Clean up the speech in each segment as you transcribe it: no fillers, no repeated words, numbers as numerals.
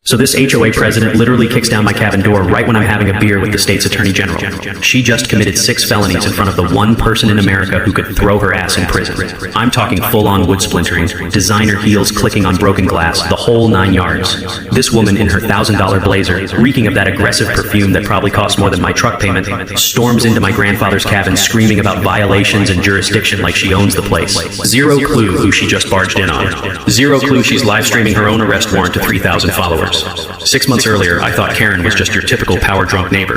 So this HOA president literally kicks down my cabin door right when I'm having a beer with the state's attorney general. She just committed 6 felonies in front of the one person in America who could throw her ass in prison. I'm talking full-on wood splintering, designer heels clicking on broken glass, the whole 9 yards. This woman in her $1,000 blazer, reeking of that aggressive perfume that probably costs more than my truck payment, storms into my grandfather's cabin screaming about violations and jurisdiction like she owns the place. Zero clue who she just barged in on. Zero clue she's live streaming her own arrest warrant to 3,000 followers. 6 months earlier, I thought Karen was just your typical power-drunk neighbor.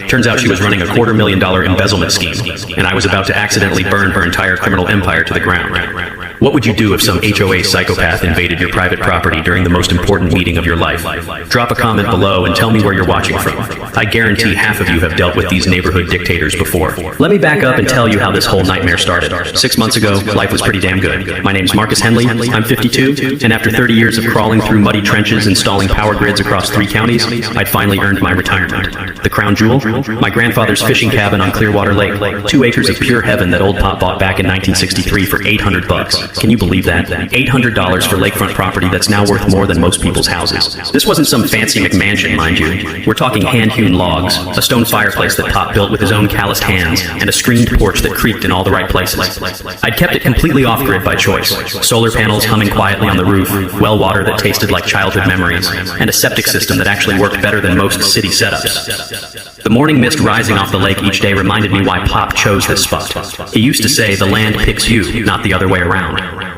Turns out she was running a $250,000 embezzlement scheme, and I was about to accidentally burn her entire criminal empire to the ground. What would you do if some HOA psychopath invaded your private property during the most important meeting of your life? Drop a comment below and tell me where you're watching from. I guarantee half of you have dealt with these neighborhood dictators before. Let me back up and tell you how this whole nightmare started. 6 months ago, life was pretty damn good. My name's Marcus Henley, I'm 52, and after 30 years of crawling through muddy trenches installing power grids across 3 counties, I'd finally earned my retirement. The crown jewel? My grandfather's fishing cabin on Clearwater Lake, 2 acres of pure heaven that old Pop bought back in 1963 for $800. Can you believe that? $800 for lakefront property that's now worth more than most people's houses. This wasn't some fancy McMansion, mind you. We're talking hand-hewn logs, a stone fireplace that Pop built with his own calloused hands, and a screened porch that creaked in all the right places. I'd kept it completely off-grid by choice. Solar panels humming quietly on the roof, well water that tasted like childhood memories, and a septic system that actually worked better than most city setups. The morning mist rising off the lake each day reminded me why Pop chose this spot. He used to say the land picks you, not the other way around.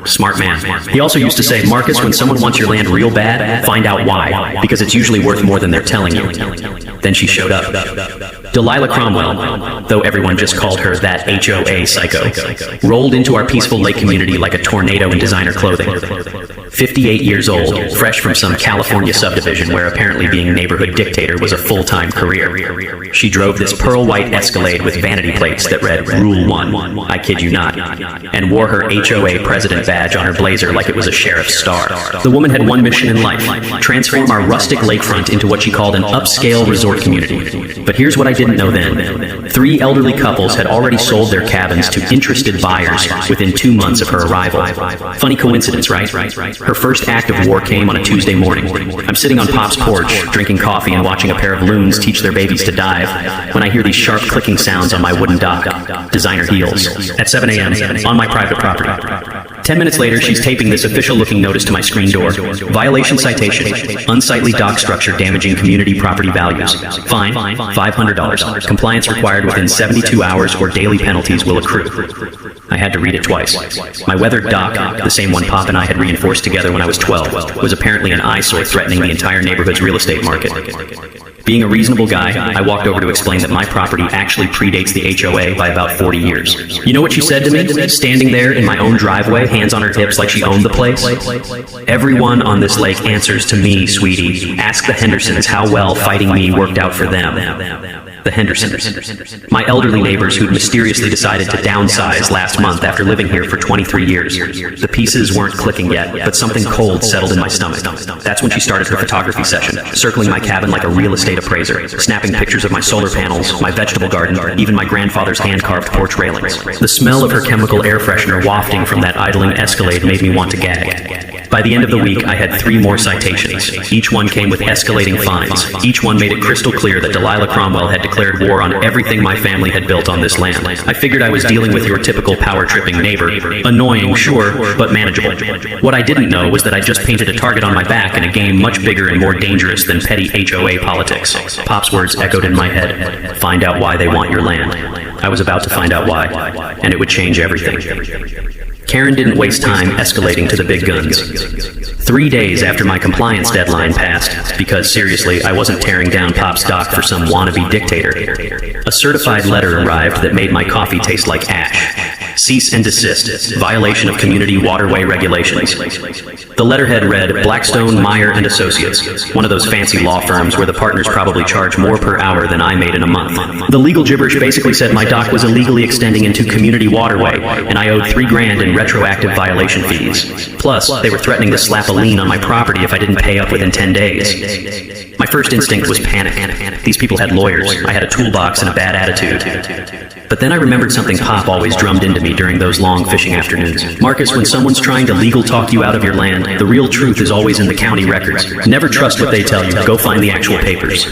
Smart man. He also used to say, Marcus, when someone wants your land real bad, find out why, because it's usually worth more than they're telling you. Then she showed up. Delilah Cromwell, though everyone just called her that HOA psycho, rolled into our peaceful lake community like a tornado in designer clothing. 58 years old, fresh from some California subdivision where apparently being neighborhood dictator was a full-time career. She drove this pearl-white Escalade with vanity plates that read Rule 1, I kid you not, and wore her HOA president badge on her blazer like it was a sheriff's star. The woman had one mission in life, transform our rustic lakefront into what she called an upscale resort community. But here's what I didn't know then. 3 elderly couples had already sold their cabins to interested buyers within 2 months of her arrival. Funny coincidence, right? Her first act of war came on a Tuesday morning. I'm sitting on Pop's porch, drinking coffee and watching a pair of loons teach their babies to dive, when I hear these sharp clicking sounds on my wooden dock. Designer heels. At 7 a.m. on my private property. 10 minutes later, she's taping this official-looking notice to my screen door. Violation citation. Unsightly dock structure damaging community property values. Fine, $500. Compliance required within 72 hours or daily penalties will accrue. I had to read it twice. My weathered dock, the same one Pop and I had reinforced together when I was 12, was apparently an eyesore threatening the entire neighborhood's real estate market. Being a reasonable guy, I walked over to explain that my property actually predates the HOA by about 40 years. You know what she said to me, standing there in my own driveway, hands on her hips like she owned the place? Everyone on this lake answers to me, sweetie. Ask the Hendersons how well fighting me worked out for them. The Hendersons. My elderly neighbors who'd mysteriously decided to downsize last month after living here for 23 years. The pieces weren't clicking yet, but something cold settled in my stomach. That's when she started her photography session, circling my cabin like a real estate appraiser, snapping pictures of my solar panels, my vegetable garden, even my grandfather's hand-carved porch railings. The smell of her chemical air freshener wafting from that idling Escalade made me want to gag. By the end of the week, I had 3 more citations. Each one came with escalating fines. Each one made it crystal clear that Delilah Cromwell had declared war on everything my family had built on this land. I figured I was dealing with your typical power-tripping neighbor. Annoying, sure, but manageable. What I didn't know was that I just painted a target on my back in a game much bigger and more dangerous than petty HOA politics. Pop's words echoed in my head. Find out why they want your land. I was about to find out why, and it would change everything. Karen didn't waste time escalating to the big guns. 3 days after my compliance deadline passed, because seriously, I wasn't tearing down Pop's dock for some wannabe dictator, a certified letter arrived that made my coffee taste like ash. Cease and desist. Violation of community waterway regulations. The letterhead read, Blackstone, Meyer & Associates, one of those fancy law firms where the partners probably charge more per hour than I made in a month. The legal gibberish basically said my dock was illegally extending into community waterway, and I owed $3,000 in retroactive violation fees. Plus, they were threatening to slap a lien on my property if I didn't pay up within 10 days. My first instinct was panic. These people had lawyers. I had a toolbox and a bad attitude. But then I remembered something Pop always drummed into me during those long fishing afternoons. Marcus, when someone's trying to legal talk you out of your land, the real truth is always in the county records. Never trust what they tell you. Go find the actual papers.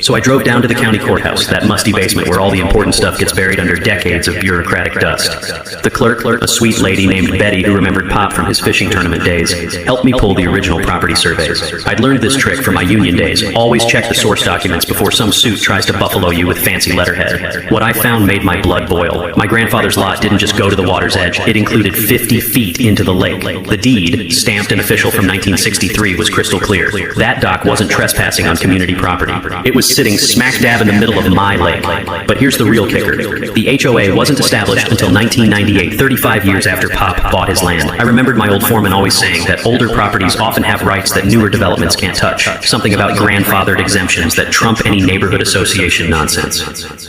So I drove down to the county courthouse, that musty basement where all the important stuff gets buried under decades of bureaucratic dust. The clerk, a sweet lady named Betty who remembered Pop from his fishing tournament days, helped me pull the original property surveys. I'd learned this trick from my union days. Always check the source documents before some suit tries to buffalo you with fancy letterhead. What I found made my blood boil. My grandfather's lot didn't just go to the water's edge. It included 50 feet into the lake. The deed, stamped and official from 1963, was crystal clear. That dock wasn't trespassing on community property. It was sitting smack dab in the middle of my lake. But here's the real kicker. The HOA wasn't established until 1998, 35 years after Pop bought his land. I remembered my old foreman always saying that older properties often have rights that newer developments can't touch. Something about grandfathered exemptions that trump any neighborhood association nonsense.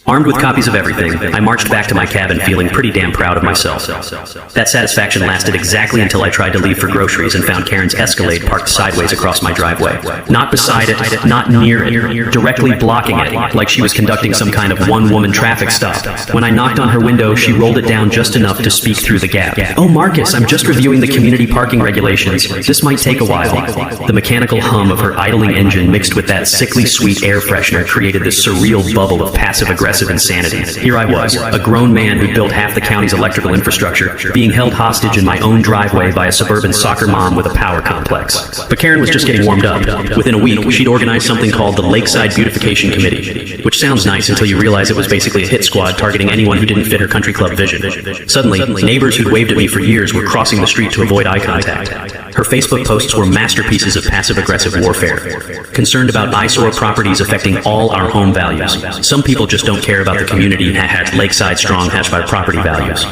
Armed with copies of everything, I marched back to my cabin feeling pretty damn proud of myself. That satisfaction lasted exactly until I tried to leave for groceries and found Karen's Escalade parked sideways across my driveway. Not beside it, not near it, directly blocking it, like she was conducting some kind of one-woman traffic stop. When I knocked on her window, she rolled it down just enough to speak through the gap. "Oh, Marcus, I'm just reviewing the community parking regulations. This might take a while." The mechanical hum of her idling engine mixed with that sickly sweet air freshener created this surreal bubble of passive-aggressive insanity. Here I was, a grown man who built half the county's electrical infrastructure, being held hostage in my own driveway by a suburban soccer mom with a power complex. But Karen was just getting warmed up. Within a week, she'd organized something called the Lakeside Beautification Committee, which sounds nice until you realize it was basically a hit squad targeting anyone who didn't fit her country club vision. Suddenly, neighbors who'd waved at me for years were crossing the street to avoid eye contact. Her Facebook posts were masterpieces of passive-aggressive warfare, concerned about eyesore properties affecting all our home values. Some people just don't care about the community # Lakeside Strong # property values.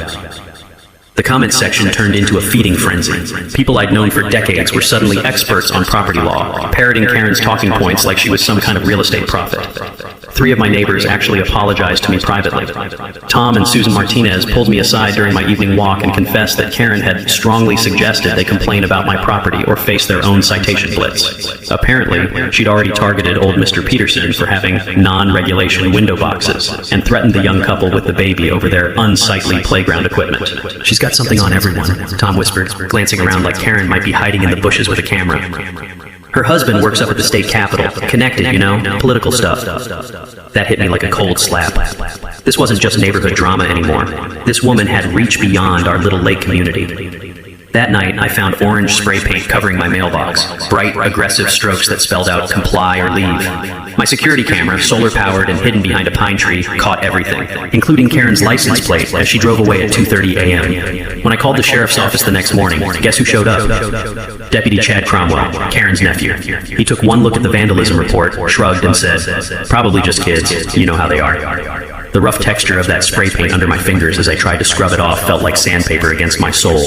The comments section turned into a feeding frenzy. People I'd known for decades were suddenly experts on property law, parroting Karen's talking points like she was some kind of real estate prophet. 3 of my neighbors actually apologized to me privately. Tom and Susan Martinez pulled me aside during my evening walk and confessed that Karen had strongly suggested they complain about my property or face their own citation blitz. Apparently, she'd already targeted old Mr. Peterson for having non-regulation window boxes and threatened the young couple with the baby over their unsightly playground equipment. "She's got something on everyone," Tom whispered, glancing around like Karen might be hiding in the bushes with a camera. "Her husband works up at the state capitol. Connected, you know, political stuff." That hit me like a cold slap. This wasn't just neighborhood drama anymore. This woman had reached beyond our little lake community. That night, I found orange spray paint covering my mailbox, bright, aggressive strokes that spelled out comply or leave. My security camera, solar-powered and hidden behind a pine tree, caught everything, including Karen's license plate as she drove away at 2:30 a.m. When I called the sheriff's office the next morning, guess who showed up? Deputy Chad Cromwell, Karen's nephew. He took one look at the vandalism report, shrugged, and said, "Probably just kids. You know how they are." The rough texture of that spray paint under my fingers as I tried to scrub it off felt like sandpaper against my soul.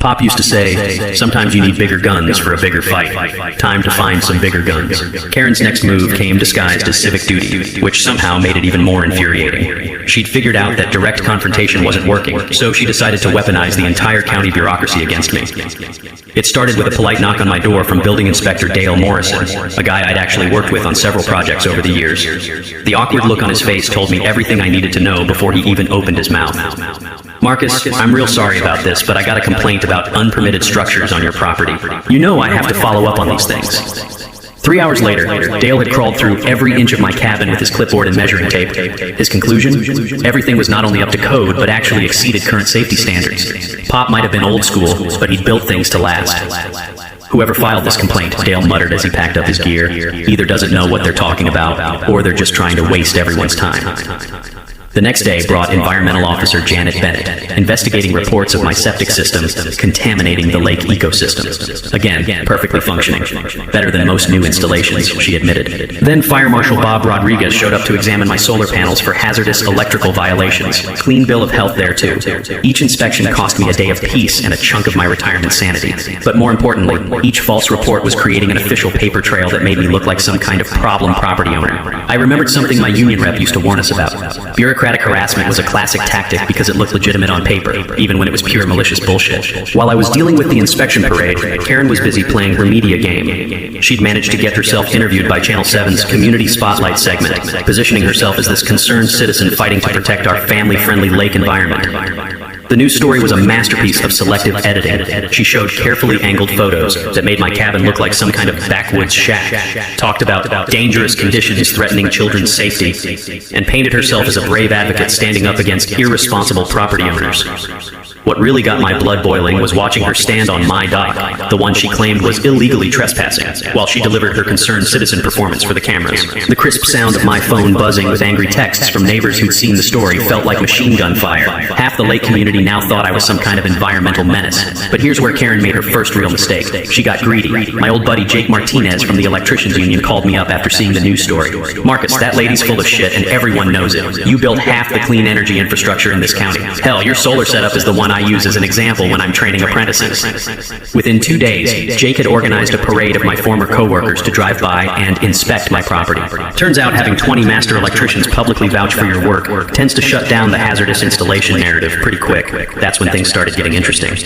Pop used to say, sometimes you need bigger guns for a bigger fight. Time to find some bigger guns. Karen's next move came disguised as civic duty, which somehow made it even more infuriating. She'd figured out that direct confrontation wasn't working, so she decided to weaponize the entire county bureaucracy against me. It started with a polite knock on my door from Building Inspector Dale Morrison, a guy I'd actually worked with on several projects over the years. The awkward look on his face told me everything I needed to know before he even opened his mouth. "Marcus, I'm real sorry about this, but I got a complaint about unpermitted structures on your property. You know I have to follow up on these things." 3 hours later, Dale had crawled through every inch of my cabin with his clipboard and measuring tape. His conclusion? Everything was not only up to code, but actually exceeded current safety standards. Pop might have been old school, but he'd built things to last. "Whoever filed this complaint," Dale muttered as he packed up his gear, "either doesn't know what they're talking about, or they're just trying to waste everyone's time." The next day brought Environmental Officer Janet Bennett, investigating reports of my septic system contaminating the lake ecosystem. Again, perfectly functioning. Better than most new installations, she admitted. Then Fire Marshal Bob Rodriguez showed up to examine my solar panels for hazardous electrical violations. Clean bill of health there too. Each inspection cost me a day of peace and a chunk of my retirement sanity. But more importantly, each false report was creating an official paper trail that made me look like some kind of problem property owner. I remembered something my union rep used to warn us about. Bureaucrats Bureaucratic harassment was a classic tactic because it looked legitimate on paper, even when it was pure malicious bullshit. While I was dealing with the inspection parade, Karen was busy playing her media game. She'd managed to get herself interviewed by Channel 7's Community Spotlight segment, positioning herself as this concerned citizen fighting to protect our family-friendly lake environment. The news story was a masterpiece of selective editing. She showed carefully angled photos that made my cabin look like some kind of backwoods shack, talked about dangerous conditions threatening children's safety, and painted herself as a brave advocate standing up against irresponsible property owners. What really got my blood boiling was watching her stand on my dock, the one she claimed was illegally trespassing, while she delivered her concerned citizen performance for the cameras. The crisp sound of my phone buzzing with angry texts from neighbors who'd seen the story felt like machine gun fire. Half the lake community now thought I was some kind of environmental menace. But here's where Karen made her first real mistake. She got greedy. My old buddy Jake Martinez from the Electricians Union called me up after seeing the news story. "Marcus, that lady's full of shit and everyone knows it. You build half the clean energy infrastructure in this county. Hell, your solar setup is the one I use as an example when I'm training apprentices." Within 2 days, Jake had organized a parade of my former coworkers to drive by and inspect my property. Turns out having 20 master electricians publicly vouch for your work tends to shut down the hazardous installation narrative pretty quick. That's when things started getting interesting.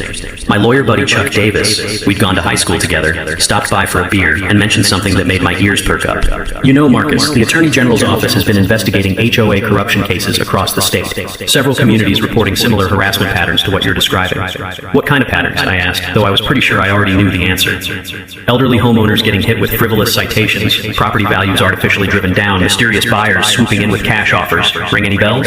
My lawyer buddy Chuck Davis, we'd gone to high school together, stopped by for a beer and mentioned something that made my ears perk up. "You know, Marcus, the Attorney General's office has been investigating HOA corruption cases across the state. Several communities reporting similar harassment patterns to what you're describing." "What kind of patterns?" I asked, though I was pretty sure I already knew the answer. "Elderly homeowners getting hit with frivolous citations, property values artificially driven down, mysterious buyers swooping in with cash offers. Ring any bells?"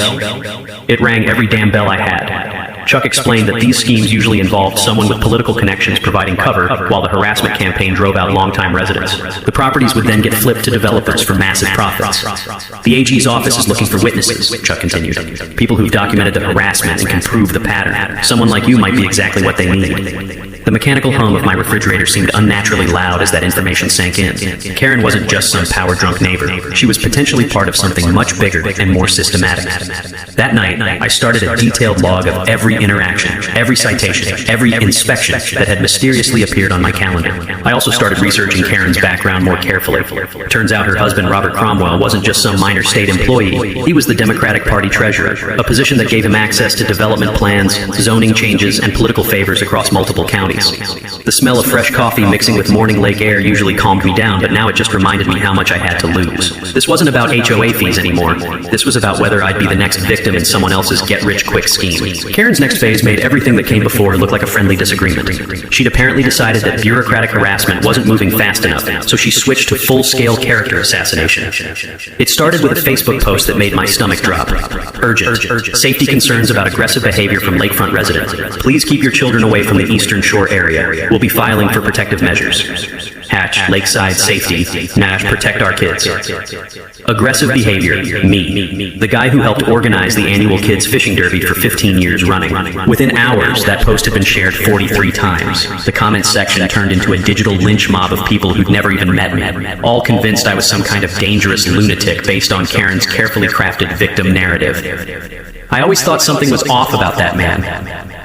It rang every damn bell I had. Chuck explained that these schemes usually involved someone with political connections providing cover while the harassment campaign drove out longtime residents. The properties would then get flipped to developers for massive profits. "The AG's office is looking for witnesses," Chuck continued. "People who've documented the harassment and can prove the pattern. Someone like you might be exactly what they need." The mechanical hum of my refrigerator seemed unnaturally loud as that information sank in. Karen wasn't just some power-drunk neighbor. She was potentially part of something much bigger and more systematic. That night, I started a detailed log of every interaction, every citation, every inspection that had mysteriously appeared on my calendar. I also started researching Karen's background more carefully. Turns out her husband, Robert Cromwell, wasn't just some minor state employee. He was the Democratic Party treasurer, a position that gave him access to development plans, zoning changes, and political favors across multiple counties. The smell of fresh coffee mixing with morning lake air usually calmed me down, but now it just reminded me how much I had to lose. This wasn't about HOA fees anymore. This was about whether I'd be the next victim in someone else's get-rich-quick scheme. Karen's next phase made everything that came before look like a friendly disagreement. She'd apparently decided that bureaucratic harassment wasn't moving fast enough, so she switched to full-scale character assassination. It started with a Facebook post that made my stomach drop. "Urgent. Safety concerns about aggressive behavior from lakefront residents. Please keep your children away from the Eastern Shore area. We'll be filing for protective measures. Hatch, lakeside safety, Nash, protect our kids." Aggressive behavior, me. The guy who helped organize the annual kids fishing derby for 15 years running. Within hours, that post had been shared 43 times. The comments section turned into a digital lynch mob of people who'd never even met me, all convinced I was some kind of dangerous lunatic based on Karen's carefully crafted victim narrative. I always thought something was off about that man.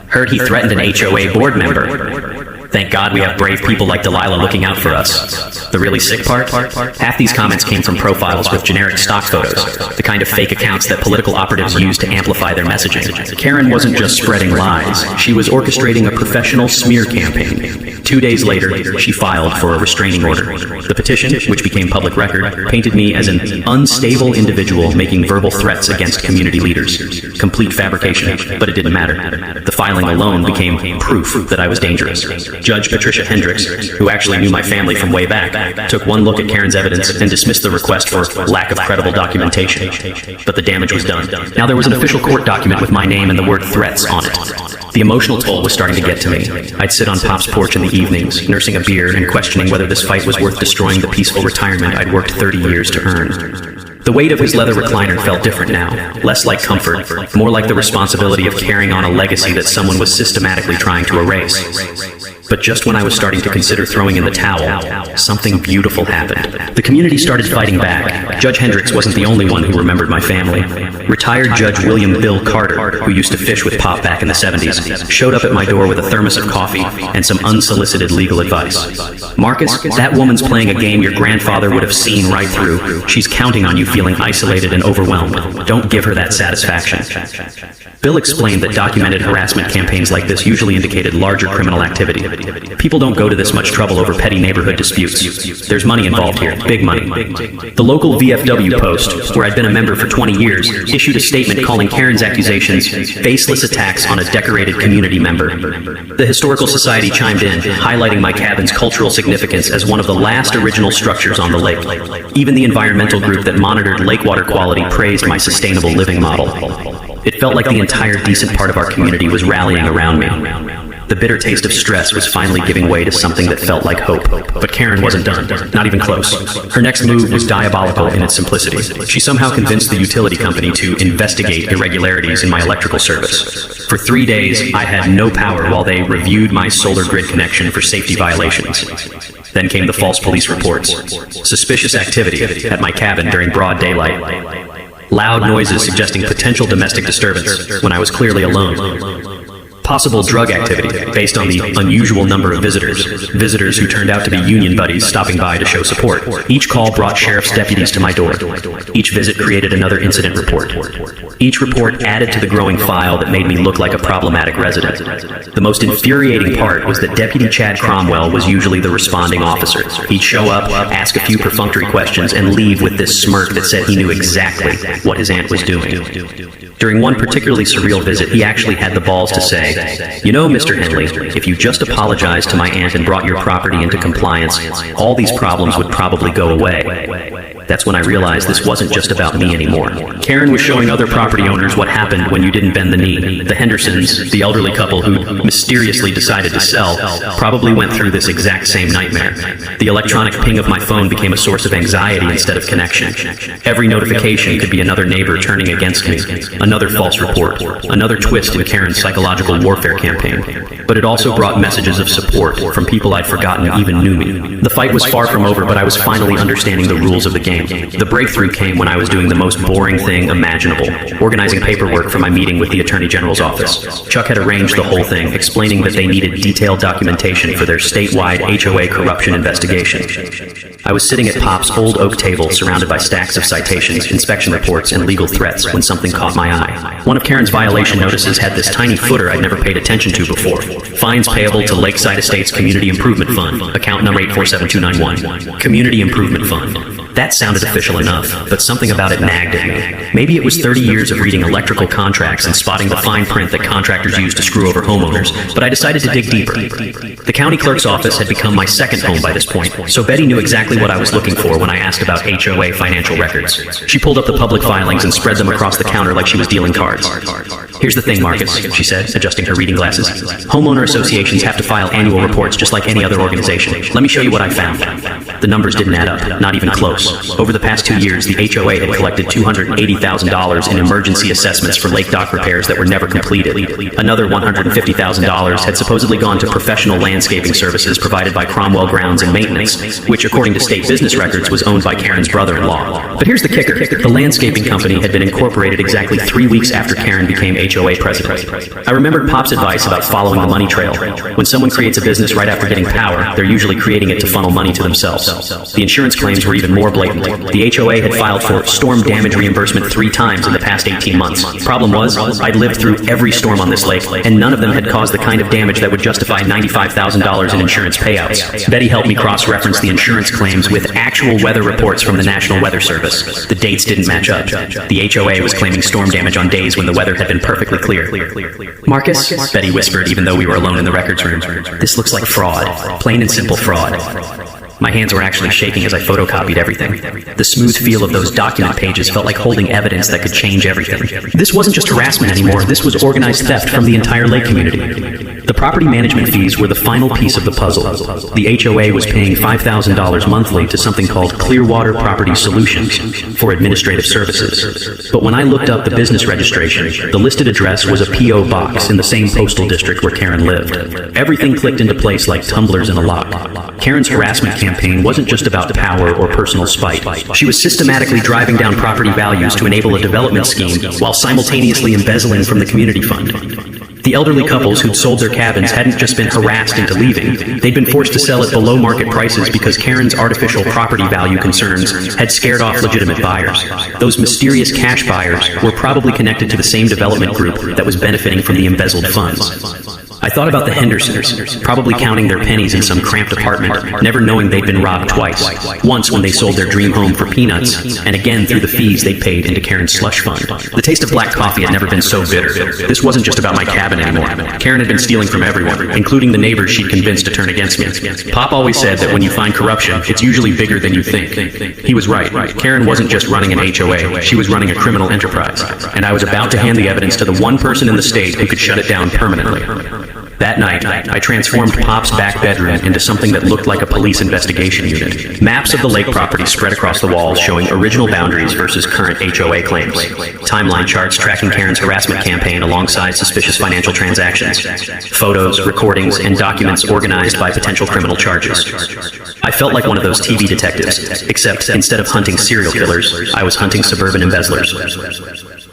Heard he threatened an HOA board member. Thank God we have brave people like Delilah looking out for us. The really sick part? Half these comments came from profiles with generic stock photos, the kind of fake accounts that political operatives use to amplify their messaging. Karen wasn't just spreading lies. She was orchestrating a professional smear campaign. 2 days later, she filed for a restraining order. The petition, which became public record, painted me as an unstable individual making verbal threats against community leaders. Complete fabrication, but it didn't matter. The filing alone became proof that I was dangerous. Judge Patricia Hendricks, who actually knew my family from way back, took one look at Karen's evidence and dismissed the request for lack of credible documentation. But the damage was done. Now there was an official court document with my name and the word threats on it. The emotional toll was starting to get to me. I'd sit on Pop's porch in the evenings, nursing a beer and questioning whether this fight was worth destroying the peaceful retirement I'd worked 30 years to earn. The weight of his leather recliner felt different now, less like comfort, more like the responsibility of carrying on a legacy that someone was systematically trying to erase. But just when I was starting to consider throwing in the towel, something beautiful happened. The community started fighting back. Judge Hendricks wasn't the only one who remembered my family. Retired Judge William Bill Carter, who used to fish with Pop back in the 70s, showed up at my door with a thermos of coffee and some unsolicited legal advice. Marcus, that woman's playing a game your grandfather would have seen right through. She's counting on you feeling isolated and overwhelmed. Don't give her that satisfaction. Bill explained that documented harassment campaigns like this usually indicated larger criminal activity. People don't go to this much trouble over petty neighborhood disputes. There's money involved here, big money. The local VFW Post, where I'd been a member for 20 years, issued a statement calling Karen's accusations baseless attacks on a decorated community member. The Historical Society chimed in, highlighting my cabin's cultural significance as one of the last original structures on the lake. Even the environmental group that monitored lake water quality praised my sustainable living model. It felt like the entire decent part of our community was rallying around me. The bitter taste of stress was finally giving way to something that felt like hope. But Karen wasn't done, not even close. Her next move was diabolical in its simplicity. She somehow convinced the utility company to investigate irregularities in my electrical service. For 3 days, I had no power while they reviewed my solar grid connection for safety violations. Then came the false police reports. Suspicious activity at my cabin during broad daylight. Loud noises suggesting potential domestic disturbance when I was clearly alone. Possible drug activity based on the unusual number of visitors who turned out to be union buddies stopping by to show support. Each call brought sheriff's deputies to my door. Each visit created another incident report. Each report added to the growing file that made me look like a problematic resident. The most infuriating part was that Deputy Chad Cromwell was usually the responding officer. He'd show up, ask a few perfunctory questions, and leave with this smirk that said he knew exactly what his aunt was doing. During one particularly surreal visit, he actually had the balls to say, "You know, Mr. Henley, if you just apologized to my aunt and brought your property into compliance, all these problems would probably go away." That's when I realized this wasn't just about me anymore. Karen was showing other property owners what happened when you didn't bend the knee. The Hendersons, the elderly couple who mysteriously decided to sell, probably went through this exact same nightmare. The electronic ping of my phone became a source of anxiety instead of connection. Every notification could be another neighbor turning against me, another false report, another twist in Karen's psychological warfare campaign. But it also brought messages of support from people I'd forgotten even knew me. The fight was far from over, but I was finally understanding the rules of the game. The breakthrough came when I was doing the most boring thing imaginable, organizing paperwork for my meeting with the Attorney General's office. Chuck had arranged the whole thing, explaining that they needed detailed documentation for their statewide HOA corruption investigation. I was sitting at Pop's old oak table, surrounded by stacks of citations, inspection reports, and legal threats when something caught my eye. One of Karen's violation notices had this tiny footer I'd never paid attention to before. Fines payable to Lakeside Estates Community Improvement Fund, account number 847291. Community Improvement Fund. That sounded official enough, but something about it nagged at me. Maybe it was 30 years of reading electrical contracts and spotting the fine print that contractors use to screw over homeowners, but I decided to dig deeper. The county clerk's office had become my second home by this point, so Betty knew exactly what I was looking for when I asked about HOA financial records. She pulled up the public filings and spread them across the counter like she was dealing cards. "Here's the thing, Marcus," she said, adjusting her reading glasses. "Homeowner associations have to file annual reports just like any other organization. Let me show you what I found." The numbers didn't add up, not even close. Over the past 2 years, the HOA had collected $280,000 in emergency assessments for lake dock repairs that were never completed. Another $150,000 had supposedly gone to professional landscaping services provided by Cromwell Grounds and Maintenance, which, according to state business records, was owned by Karen's brother-in-law. But here's the kicker. The landscaping company had been incorporated exactly 3 weeks after Karen became HOA president. I remembered Pop's advice about following the money trail. When someone creates a business right after getting power, they're usually creating it to funnel money to themselves. The insurance claims were even more blatant. The HOA had filed for storm damage reimbursement 3 times in the past 18 months. Problem was, I'd lived through every storm on this lake, and none of them had caused the kind of damage that would justify $95,000 in insurance payouts. Betty helped me cross-reference the insurance claims with actual weather reports from the National Weather Service. The dates didn't match up. The HOA was claiming storm damage on days when the weather had been perfectly clear. "Marcus," Betty whispered, even though we were alone in the records room, "this looks like fraud. Plain and simple fraud." My hands were actually shaking as I photocopied everything. The smooth feel of those document pages felt like holding evidence that could change everything. This wasn't just harassment anymore. This was organized theft from the entire lake community. The property management fees were the final piece of the puzzle. The HOA was paying $5,000 monthly to something called Clearwater Property Solutions for administrative services. But when I looked up the business registration, the listed address was a P.O. box in the same postal district where Karen lived. Everything clicked into place like tumblers in a lock. Karen's harassment campaign wasn't just about power or personal spite. She was systematically driving down property values to enable a development scheme while simultaneously embezzling from the community fund. The elderly couples who'd sold their cabins hadn't just been harassed into leaving. They'd been forced to sell at below market prices because Karen's artificial property value concerns had scared off legitimate buyers. Those mysterious cash buyers were probably connected to the same development group that was benefiting from the embezzled funds. I thought about the Hendersons, probably counting their pennies in some cramped apartment, never knowing they'd been robbed twice. Once when they sold their dream home for peanuts, and again through the fees they paid into Karen's slush fund. The taste of black coffee had never been so bitter. This wasn't just about my cabin anymore. Karen had been stealing from everyone, including the neighbors she'd convinced to turn against me. Pop always said that when you find corruption, it's usually bigger than you think. He was right. Karen wasn't just running an HOA, she was running a criminal enterprise. And I was about to hand the evidence to the one person in the state who could shut it down permanently. That night, I transformed Pop's back bedroom into something that looked like a police investigation unit. Maps of the lake property spread across the walls showing original boundaries versus current HOA claims. Timeline charts tracking Karen's harassment campaign alongside suspicious financial transactions. Photos, recordings, and documents organized by potential criminal charges. I felt like one of those TV detectives, except instead of hunting serial killers, I was hunting suburban embezzlers.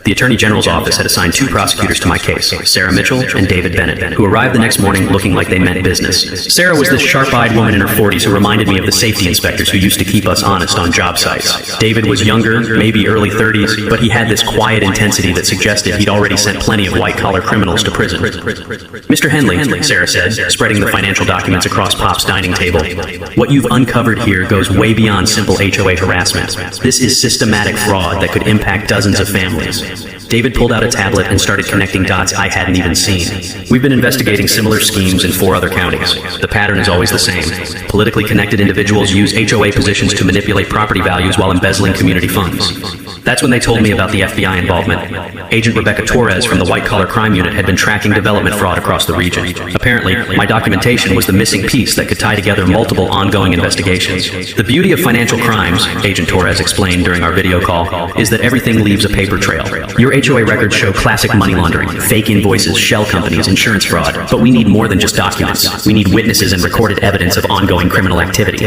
The Attorney General's office had assigned 2 prosecutors to my case, Sarah Mitchell and David Bennett, who arrived the next morning looking like they meant business. Sarah was this sharp-eyed woman in her 40s who reminded me of the safety inspectors who used to keep us honest on job sites. David was younger, maybe early 30s, but he had this quiet intensity that suggested he'd already sent plenty of white-collar criminals to prison. Mr. Henley, Sarah said, spreading the financial documents across Pop's dining table, what you've uncovered here goes way beyond simple HOA harassment. This is systematic fraud that could impact dozens of families. David pulled out a tablet and started connecting dots I hadn't even seen. We've been investigating similar schemes in 4 other counties. The pattern is always the same. Politically connected individuals use HOA positions to manipulate property values while embezzling community funds. That's when they told me about the FBI involvement. Agent Rebecca Torres from the White Collar Crime Unit had been tracking development fraud across the region. Apparently, my documentation was the missing piece that could tie together multiple ongoing investigations. The beauty of financial crimes, Agent Torres explained during our video call, is that everything leaves a paper trail. Your HOA records show classic money laundering, fake invoices, shell companies, insurance fraud, but we need more than just documents. We need witnesses and recorded evidence of ongoing criminal activity.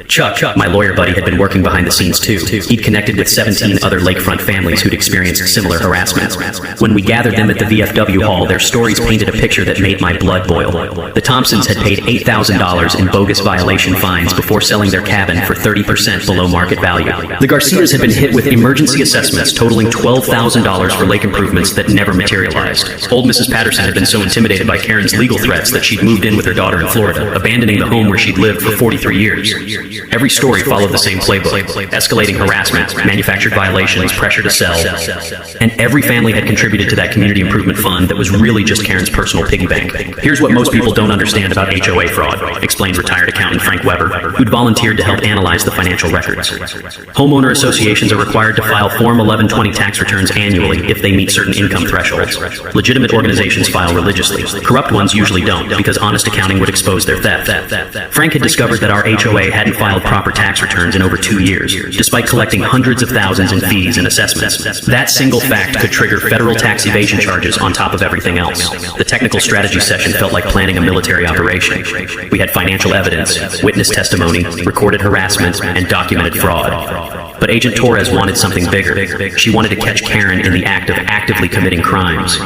Chuck, my lawyer buddy, had been working behind the scenes too. He'd connected with 17 other lakefront families who'd experienced similar harassment. When we gathered them at the VFW hall, their stories painted a picture that made my blood boil. The Thompsons had paid $8,000 in bogus violation fines before selling their cabin for 30% below market value. The Garcias had been hit with emergency assessments totaling $12,000 for lake improvements that never materialized. Old Mrs. Patterson had been so intimidated by Karen's legal threats that she'd moved in with her daughter in Florida, abandoning the home where she'd lived for 43 years. Every story followed the same playbook: escalating harassment, manufactured violations, pressure to sell. And every family had contributed to that community improvement fund that was really just Karen's personal piggy bank. Here's what most people don't understand about HOA fraud, explained retired accountant Frank Weber, who'd volunteered to help analyze the financial records. Homeowner associations are required to file Form 1120 tax returns annually if they meet certain income thresholds. Legitimate organizations file religiously. Corrupt ones usually don't, because honest accounting would expose their theft. Frank had discovered that our HOA hadn't filed proper tax returns in over 2 years, despite collecting hundreds of thousands in fees and assessments. That single fact could trigger federal tax evasion charges on top of everything else. The technical strategy session felt like planning a military operation. We had financial evidence, witness testimony, recorded harassment, and documented fraud. But Agent Torres wanted something bigger. She wanted to catch Karen in the act of actively committing crimes.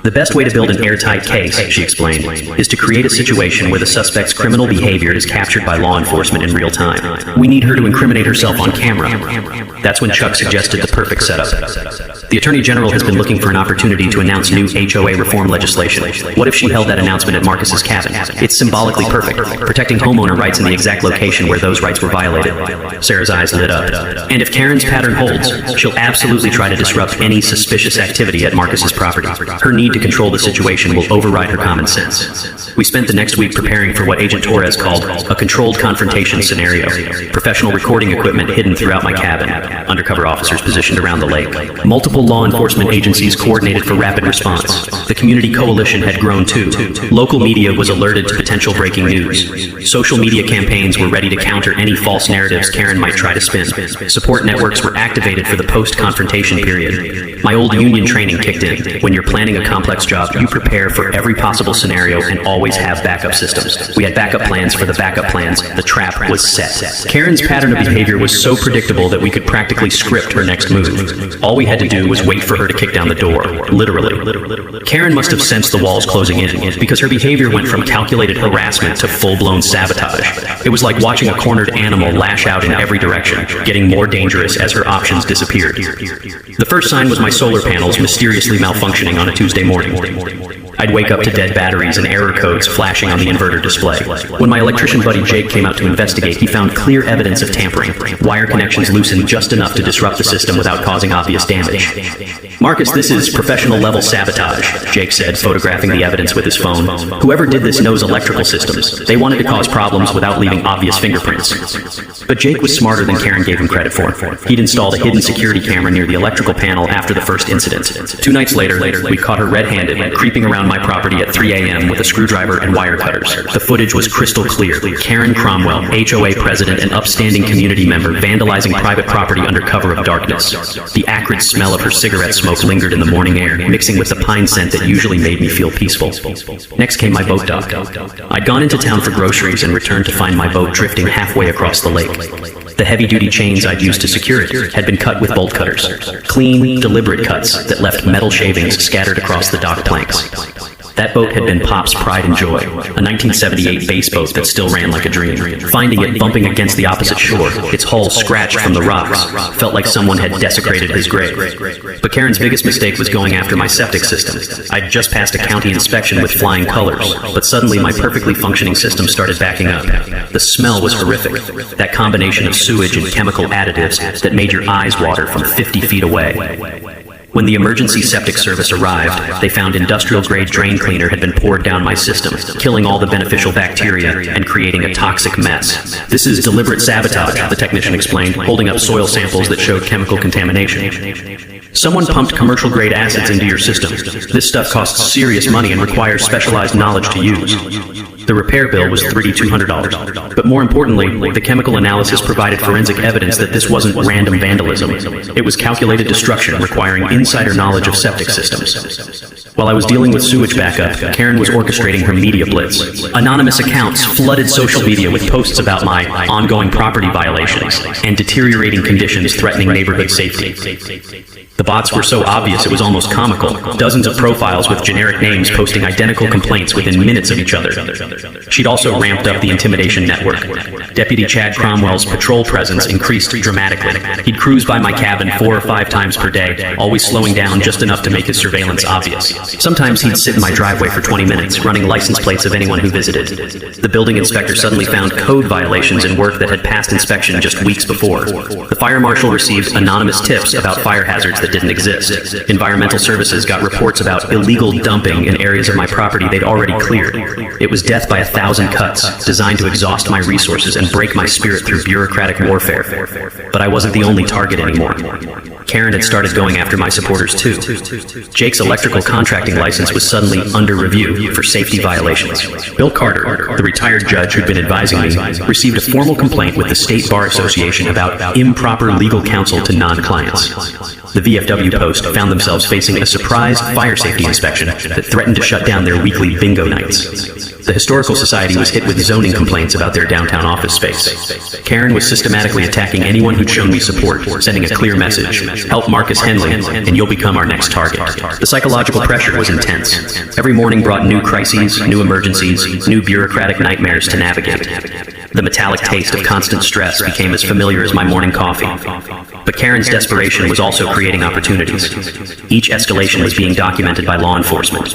The best way to build an airtight case, she explained, is to create a situation where the suspect's criminal behavior is captured by law enforcement in real time. We need her to incriminate herself on camera. That's when Chuck suggested the perfect setup. The Attorney General has been looking for an opportunity to announce new HOA reform legislation. What if she held that announcement at Marcus's cabin? It's symbolically perfect, protecting homeowner rights in the exact location where those rights were violated. Sarah's eyes lit up. And if Karen's pattern holds, she'll absolutely try to disrupt any suspicious activity at Marcus's property. Her need need to control the situation will override her common sense. We spent the next week preparing for what Agent Torres called a controlled confrontation scenario. Professional recording equipment hidden throughout my cabin. Undercover officers positioned around the lake. Multiple law enforcement agencies coordinated for rapid response. The community coalition had grown too. Local media was alerted to potential breaking news. Social media campaigns were ready to counter any false narratives Karen might try to spin. Support networks were activated for the post-confrontation period. My old union training kicked in. When you're planning a complex job, you prepare for every possible scenario and always have backup systems. We had backup plans for the backup plans. The trap was set. Karen's pattern of behavior was so predictable that we could practically script her next move. All we had to do was wait for her to kick down the door. Literally. Karen must have sensed the walls closing in, because her behavior went from calculated harassment to full-blown sabotage. It was like watching a cornered animal lash out in every direction, getting more dangerous as her options disappeared. The first sign was my solar panels mysteriously malfunctioning on a Tuesday morning. I'd wake up to dead batteries and error codes flashing on the inverter display. When my electrician buddy Jake came out to investigate, he found clear evidence of tampering. Wire connections loosened just enough to disrupt the system without causing obvious damage. "Marcus, this is professional-level sabotage," Jake said, photographing the evidence with his phone. "Whoever did this knows electrical systems. They wanted to cause problems without leaving obvious fingerprints." But Jake was smarter than Karen gave him credit for. He'd installed a hidden security camera near the electrical panel after the first incident. 2 nights later, we caught her red-handed, creeping around my property at 3 a.m. with a screwdriver and wire cutters. The footage was crystal clear. Karen Cromwell, HOA president and upstanding community member, vandalizing private property under cover of darkness. The acrid smell of her cigarette smoke lingered in the morning air, mixing with the pine scent that usually made me feel peaceful. Next came my boat dock. I'd gone into town for groceries and returned to find my boat drifting halfway across the lake. The heavy-duty chains I'd used to secure it had been cut with bolt cutters. Clean, deliberate cuts that left metal shavings scattered across the dock planks. That boat had been Pop's pride and joy, a 1978 bass boat that still ran like a dream. Finding it bumping against the opposite shore, its hull scratched from the rocks, felt like someone had desecrated his grave. But Karen's biggest mistake was going after my septic system. I'd just passed a county inspection with flying colors, but suddenly my perfectly functioning system started backing up. The smell was horrific, that combination of sewage and chemical additives that made your eyes water from 50 feet away. When the emergency septic service arrived, they found industrial-grade drain cleaner had been poured down my system, killing all the beneficial bacteria and creating a toxic mess. "This is deliberate sabotage," the technician explained, holding up soil samples that showed chemical contamination. "Someone pumped commercial-grade acids into your system. This stuff costs serious money and requires specialized knowledge to use." The repair bill was $3,200. But more importantly, the chemical analysis provided forensic evidence that this wasn't random vandalism. It was calculated destruction requiring insider knowledge of septic systems. While I was dealing with sewage backup, Karen was orchestrating her media blitz. Anonymous accounts flooded social media with posts about my ongoing property violations and deteriorating conditions threatening neighborhood safety. The bots were so obvious it was almost comical. Dozens of profiles with generic names posting identical complaints within minutes of each other. She'd also ramped up the intimidation network. Deputy Chad Cromwell's patrol presence increased dramatically. He'd cruise by my cabin 4 or 5 times per day, always slowing down just enough to make his surveillance obvious. Sometimes he'd sit in my driveway for 20 minutes, running license plates of anyone who visited. The building inspector suddenly found code violations in work that had passed inspection just weeks before. The fire marshal received anonymous tips about fire hazards that didn't exist. Environmental services got reports about illegal dumping in areas of my property they'd already cleared. It was death by 1,000 cuts, designed to exhaust my resources and break my spirit through bureaucratic warfare. But I wasn't the only target anymore. Karen had started going after my supporters too. Jake's electrical contracting license was suddenly under review for safety violations. Bill Carter, the retired judge who'd been advising me, received a formal complaint with the State Bar Association about improper legal counsel to non-clients. The VFW Post found themselves facing a surprise fire safety inspection that threatened to shut down their weekly bingo nights. The Historical Society was hit with zoning complaints about their downtown office space. Karen was systematically attacking anyone who'd shown me support, sending a clear message: help Marcus Henley, and you'll become our next target. The psychological pressure was intense. Every morning brought new crises, new emergencies, new bureaucratic nightmares to navigate. The metallic taste of constant stress became as familiar as my morning coffee. But Karen's desperation was also creating opportunities. Each escalation was being documented by law enforcement.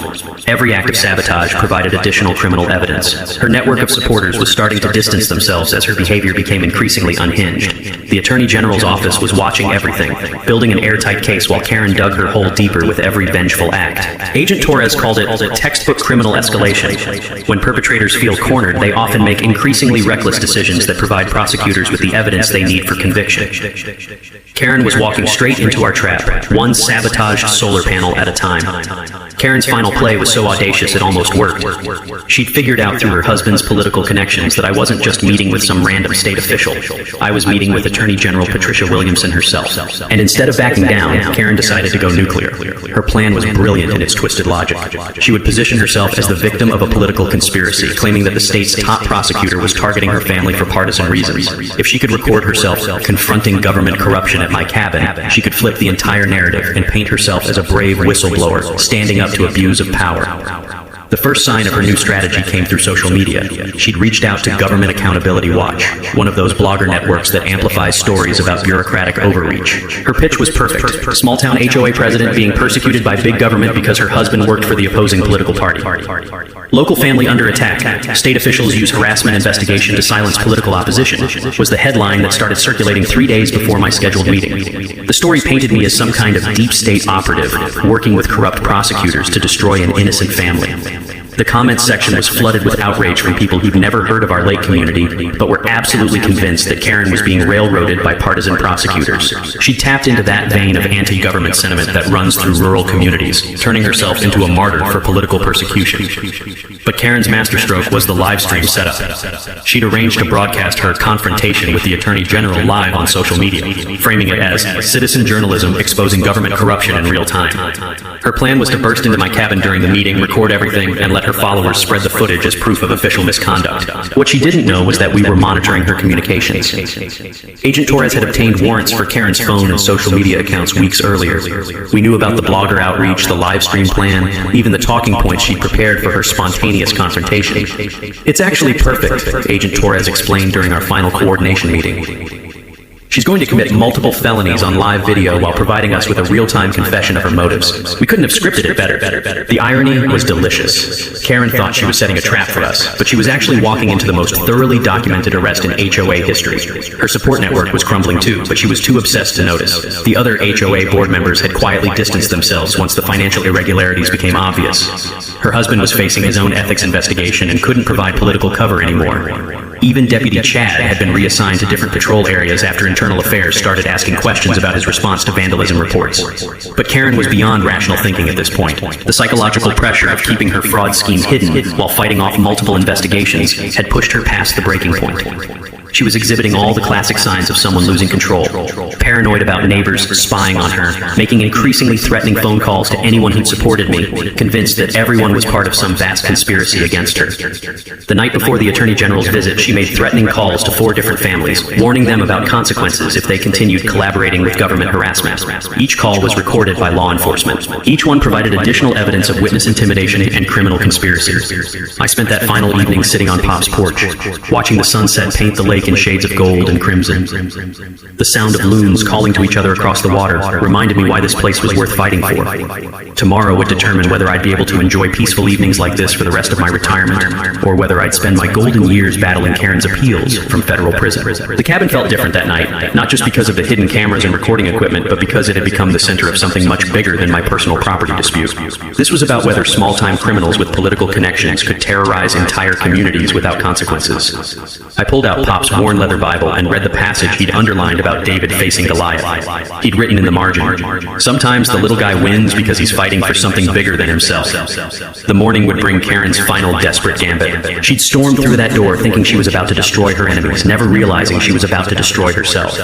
Every act of sabotage provided additional criminal evidence. Her network of supporters was starting to distance themselves as her behavior became increasingly unhinged. The Attorney General's office was watching everything, building an airtight case while Karen dug her hole deeper with every vengeful act. Agent Torres called it textbook criminal escalation. When perpetrators feel cornered, they often make increasingly reckless decisions that provide prosecutors with the evidence they need for conviction. Karen was walking straight into our trap, one sabotaged solar panel at a time. Karen's final play was so audacious it almost worked. She'd figured out through her husband's political connections that I wasn't just meeting with some random state official. I was meeting with Attorney General Patricia Williamson herself. And instead of backing down, Karen decided to go nuclear. Her plan was brilliant in its twisted logic. She would position herself as the victim of a political conspiracy, claiming that the state's top prosecutor was targeting her family for partisan reasons. If she could record herself confronting government corruption at my cabin, she could flip the entire narrative and paint herself as a brave whistleblower, standing up to abuse of power. The first sign of her new strategy came through social media. She'd reached out to Government Accountability Watch, one of those blogger networks that amplifies stories about bureaucratic overreach. Her pitch was perfect. Small-town HOA president being persecuted by big government because her husband worked for the opposing political party. Local family under attack. State officials use harassment investigation to silence political opposition was the headline that started circulating 3 days before my scheduled meeting. The story painted me as some kind of deep state operative working with corrupt prosecutors to destroy an innocent family. The comments section was flooded with outrage from people who'd never heard of our lake community, but were absolutely convinced that Karen was being railroaded by partisan prosecutors. She tapped into that vein of anti-government sentiment that runs through rural communities, turning herself into a martyr for political persecution. But Karen's masterstroke was the live stream setup. She'd arranged to broadcast her confrontation with the Attorney General live on social media, framing it as citizen journalism exposing government corruption in real time. Her plan was to burst into my cabin during the meeting, record everything, and let her followers spread the footage as proof of official misconduct. What she didn't know was that we were monitoring her communications. Agent Torres had obtained warrants for Karen's phone and social media accounts weeks earlier. We knew about the blogger outreach, the live stream plan, even the talking points she prepared for her spontaneous confrontation. It's actually perfect, Agent Torres explained during our final coordination meeting. She's going to commit multiple felonies on live video while providing us with a real-time confession of her motives. We couldn't have scripted it better. The irony was delicious. Karen thought she was setting a trap for us, but she was actually walking into the most thoroughly documented arrest in HOA history. Her support network was crumbling too, but she was too obsessed to notice. The other HOA board members had quietly distanced themselves once the financial irregularities became obvious. Her husband was facing his own ethics investigation and couldn't provide political cover anymore. Even Deputy Chad had been reassigned to different patrol areas after Internal Affairs started asking questions about his response to vandalism reports. But Karen was beyond rational thinking at this point. The psychological pressure of keeping her fraud scheme hidden while fighting off multiple investigations had pushed her past the breaking point. She was exhibiting all the classic signs of someone losing control. Paranoid about neighbors spying on her, making increasingly threatening phone calls to anyone who'd supported me, convinced that everyone was part of some vast conspiracy against her. The night before the Attorney General's visit, she made threatening calls to 4 different families, warning them about consequences if they continued collaborating with government harassment. Each call was recorded by law enforcement. Each one provided additional evidence of witness intimidation and criminal conspiracy. I spent that final evening sitting on Pop's porch, watching the sunset paint the lake in shades of gold and crimson. The sound of loons calling to each other across the water reminded me why this place was worth fighting for. Tomorrow would determine whether I'd be able to enjoy peaceful evenings like this for the rest of my retirement, or whether I'd spend my golden years battling Karen's appeals from federal prison. The cabin felt different that night, not just because of the hidden cameras and recording equipment, but because it had become the center of something much bigger than my personal property dispute. This was about whether small-time criminals with political connections could terrorize entire communities without consequences. I pulled out Pop's worn leather Bible and read the passage he'd underlined about David facing Goliath. He'd written in the margin, "Sometimes the little guy wins because he's fighting for something bigger than himself." The morning would bring Karen's final desperate gambit. She'd stormed through that door thinking she was about to destroy her enemies, never realizing she was about to destroy herself.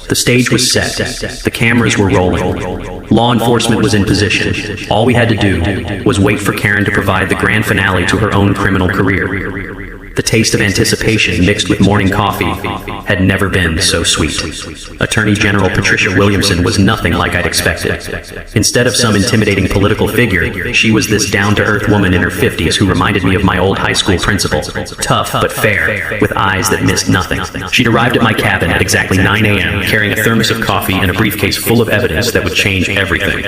The stage was set. The cameras were rolling. Law enforcement was in position. All we had to do was wait for Karen to provide the grand finale to her own criminal career. The taste of anticipation mixed with morning coffee had never been so sweet. Attorney General Patricia Williamson was nothing like I'd expected. Instead of some intimidating political figure, she was this down-to-earth woman in her 50s who reminded me of my old high school principal. Tough but fair, with eyes that missed nothing. She'd arrived at my cabin at exactly 9 a.m., carrying a thermos of coffee and a briefcase full of evidence that would change everything.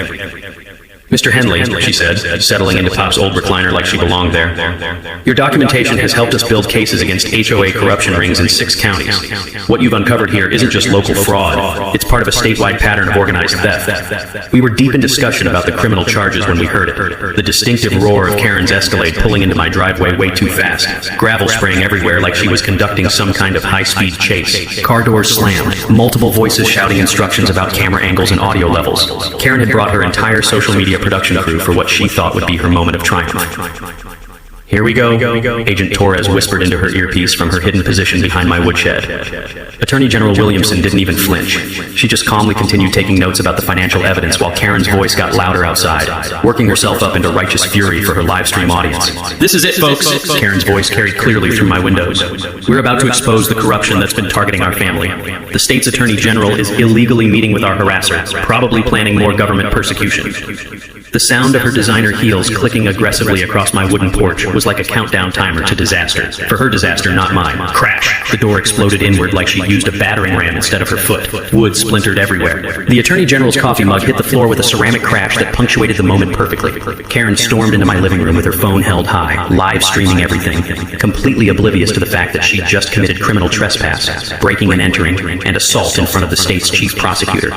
Mr. Henley, she said, settling into Pop's old recliner like she belonged there. Your documentation has helped us build cases against HOA corruption rings in 6 counties. What you've uncovered here isn't just local fraud. It's part of a statewide pattern of organized theft. We were deep in discussion about the criminal charges when we heard it. The distinctive roar of Karen's Escalade pulling into my driveway way too fast. Gravel spraying everywhere like she was conducting some kind of high-speed chase. Car doors slammed. Multiple voices shouting instructions about camera angles and audio levels. Karen had brought her entire social media production crew for what she thought would be her moment of triumph. Here we go, Agent Torres whispered into her earpiece from her hidden position behind my woodshed. Attorney General Williamson didn't even flinch. She just calmly continued taking notes about the financial evidence while Karen's voice got louder outside, working herself up into righteous fury for her live stream audience. This is it, folks, Karen's voice carried clearly through my windows. We're about to expose the corruption that's been targeting our family. The state's Attorney General is illegally meeting with our harasser, probably planning more government persecution. The sound of her designer heels clicking aggressively across my wooden porch was like a countdown timer to disaster. For her disaster, not mine. Crash! The door exploded inward like she used a battering ram instead of her foot. Wood splintered everywhere. The Attorney General's coffee mug hit the floor with a ceramic crash that punctuated the moment perfectly. Karen stormed into my living room with her phone held high, live streaming everything, completely oblivious to the fact that she just committed criminal trespass, breaking and entering, and assault in front of the state's chief prosecutor.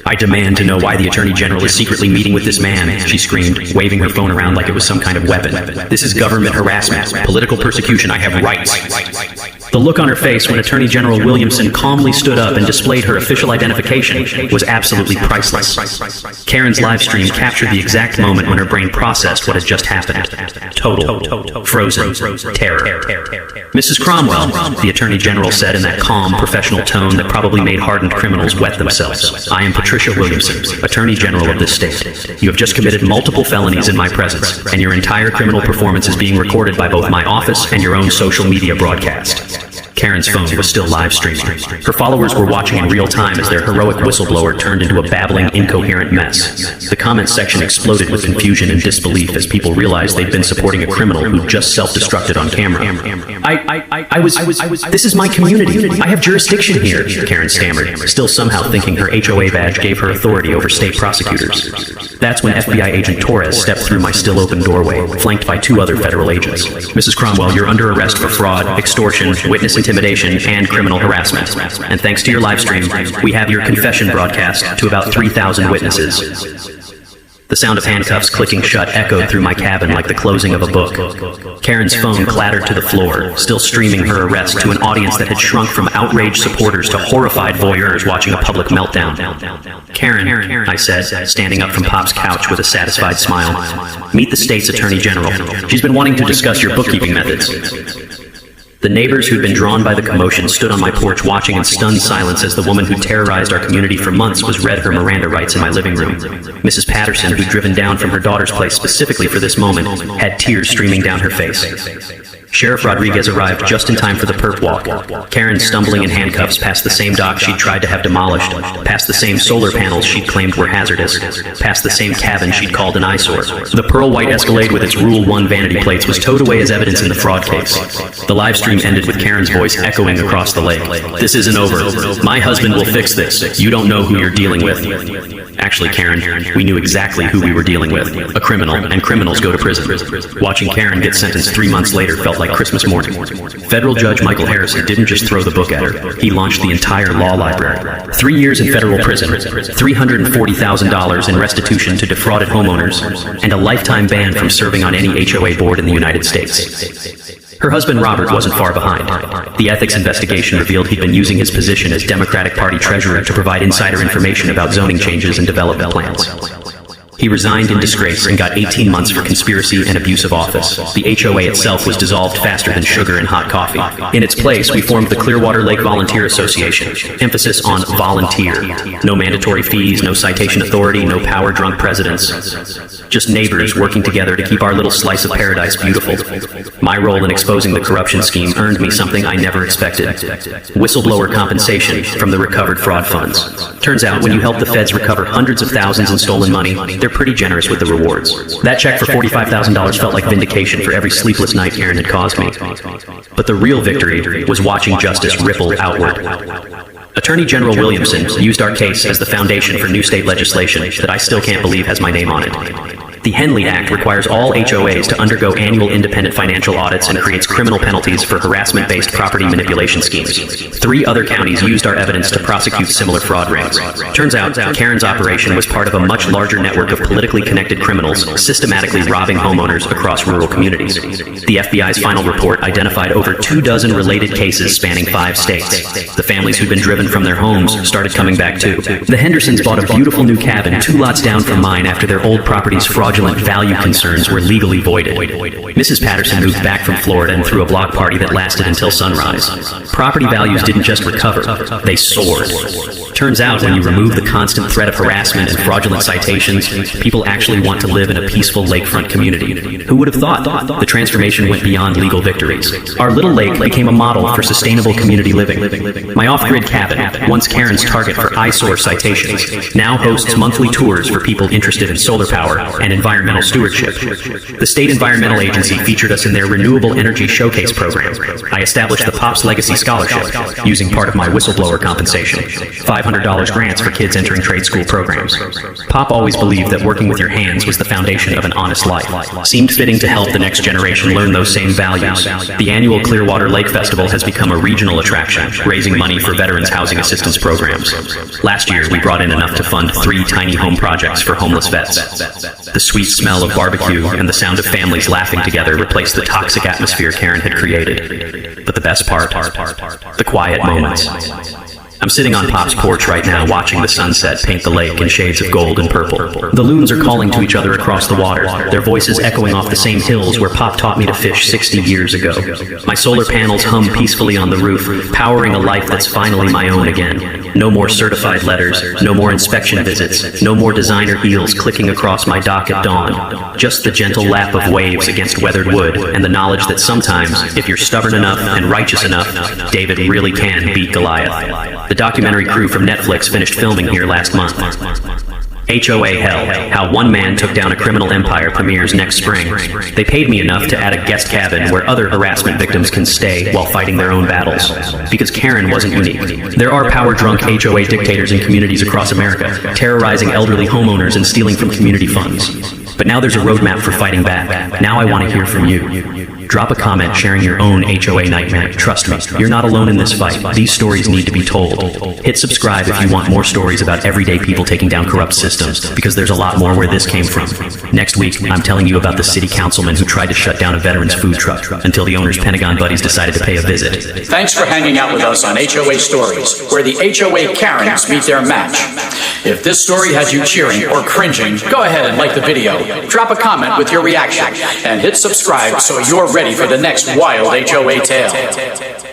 I demand to know why the Attorney General is secretly meeting with this man, she screamed, waving her phone around like it was some kind of weapon. This is government harassment, political persecution. I have rights. The look on her face when Attorney General Williamson calmly stood up and displayed her official identification was absolutely priceless. Karen's live stream captured the exact moment when her brain processed what had just happened. Total, frozen, terror. Mrs. Cromwell, the Attorney General said in that calm, professional tone that probably made hardened criminals wet themselves. I am Patricia Williamson, Attorney General of this state. You have just committed multiple felonies in my presence, and your entire criminal performance is being recorded by both my office and your own social media broadcast. Karen's phone was still live streaming. Her followers were watching in real time as their heroic whistleblower turned into a babbling, incoherent mess. The comments section exploded with confusion and disbelief as people realized they'd been supporting a criminal who just self-destructed on camera. This is my community. I have jurisdiction here, Karen stammered, still somehow thinking her HOA badge gave her authority over state prosecutors. That's when FBI agent Torres stepped through my still open doorway, flanked by 2 other federal agents. Mrs. Cromwell, you're under arrest for fraud, extortion, witness intimidation, and criminal harassment. And thanks to your live stream, we have your confession broadcast to about 3,000 witnesses. The sound of handcuffs clicking shut echoed through my cabin like the closing of a book. Karen's phone clattered to the floor, still streaming her arrest to an audience that had shrunk from outraged supporters to horrified voyeurs watching a public meltdown. Karen, I said, standing up from Pop's couch with a satisfied smile, meet the state's Attorney General. She's been wanting to discuss your bookkeeping methods. The neighbors who'd been drawn by the commotion stood on my porch watching in stunned silence as the woman who terrorized our community for months was read her Miranda rights in my living room. Mrs. Patterson, who'd driven down from her daughter's place specifically for this moment, had tears streaming down her face. Sheriff Rodriguez arrived just in time for the perp walk. Karen stumbling in handcuffs past the same dock she'd tried to have demolished, past the same solar panels she'd claimed were hazardous, past the same cabin she'd called an eyesore. The pearl-white Escalade with its Rule 1 vanity plates was towed away as evidence in the fraud case. The live stream ended with Karen's voice echoing across the lake. This isn't over. My husband will fix this. You don't know who you're dealing with. Actually, Karen, we knew exactly who we were dealing with. A criminal, and criminals go to prison. Watching Karen get sentenced 3 months later felt like Christmas morning. Federal Judge Michael Harrison didn't just throw the book at her. He launched the entire law library. 3 years in federal prison, $340,000 in restitution to defrauded homeowners, and a lifetime ban from serving on any HOA board in the United States. Her husband Robert wasn't far behind. The ethics investigation revealed he'd been using his position as Democratic Party treasurer to provide insider information about zoning changes and development plans. He resigned in disgrace and got 18 months for conspiracy and abuse of office. The HOA itself was dissolved faster than sugar in hot coffee. In its place, we formed the Clearwater Lake Volunteer Association. Emphasis on volunteer. No mandatory fees, no citation authority, no power-drunk presidents. Just neighbors working together to keep our little slice of paradise beautiful. My role in exposing the corruption scheme earned me something I never expected. Whistleblower compensation from the recovered fraud funds. Turns out, when you help the feds recover hundreds of thousands in stolen money, they're pretty generous with the rewards. That check for $45,000 felt like vindication for every sleepless night Karen had caused me. But the real victory was watching justice ripple outward. Attorney General Williamson used our case as the foundation for new state legislation that I still can't believe has my name on it. The Henley Act requires all HOAs to undergo annual independent financial audits and creates criminal penalties for harassment-based property manipulation schemes. 3 other counties used our evidence to prosecute similar fraud rings. Turns out, Karen's operation was part of a much larger network of politically connected criminals systematically robbing homeowners across rural communities. The FBI's final report identified over 24 related cases spanning 5 states. The families who'd been driven from their homes started coming back too. The Hendersons bought a beautiful new cabin 2 lots down from mine after their old property's fraudulent value concerns were legally voided. Mrs. Patterson moved back from Florida and threw a block party that lasted until sunrise. Property values didn't just recover, they soared. Turns out, when you remove the constant threat of harassment and fraudulent citations, people actually want to live in a peaceful lakefront community. Who would have thought? The transformation went beyond legal victories. Our little lake became a model for sustainable community living. My off-grid cabin, once Karen's target for eyesore citations, now hosts monthly tours for people interested in solar power and environmental stewardship. The State Environmental Agency featured us in their Renewable Energy Showcase program. I established the Pops Legacy Scholarship, using part of my whistleblower compensation. $500 grants for kids entering trade school programs. Pop always believed that working with your hands was the foundation of an honest life. Seemed fitting to help the next generation learn those same values. The annual Clearwater Lake Festival has become a regional attraction, raising money for veterans housing assistance programs. Last year, we brought in enough to fund 3 tiny home projects for homeless vets. The sweet smell of barbecue and the sound of families laughing together replaced the toxic atmosphere Karen had created. But the best part, the quiet moments. I'm sitting on Pop's porch right now watching the sunset paint the lake in shades of gold and purple. The loons are calling to each other across the water, their voices echoing off the same hills where Pop taught me to fish 60 years ago. My solar panels hum peacefully on the roof, powering a life that's finally my own again. No more certified letters, no more inspection visits, no more designer eels clicking across my dock at dawn. Just the gentle lap of waves against weathered wood, and the knowledge that sometimes, if you're stubborn enough and righteous enough, David really can beat Goliath. The documentary crew from Netflix finished filming here last month. HOA Hell, How One Man Took Down a Criminal Empire premieres next spring. They paid me enough to add a guest cabin where other harassment victims can stay while fighting their own battles. Because Karen wasn't unique. There are power-drunk HOA dictators in communities across America, terrorizing elderly homeowners and stealing from community funds. But now there's a roadmap for fighting back. Now I want to hear from you. Drop a comment sharing your own HOA nightmare. Trust me, you're not alone in this fight. These stories need to be told. Hit subscribe if you want more stories about everyday people taking down corrupt systems, because there's a lot more where this came from. Next week, I'm telling you about the city councilman who tried to shut down a veteran's food truck until the owner's Pentagon buddies decided to pay a visit. Thanks for hanging out with us on HOA Stories, where the HOA Karens meet their match. If this story had you cheering or cringing, go ahead and like the video, drop a comment with your reaction, and hit subscribe so you're ready for the next wild HOA tale.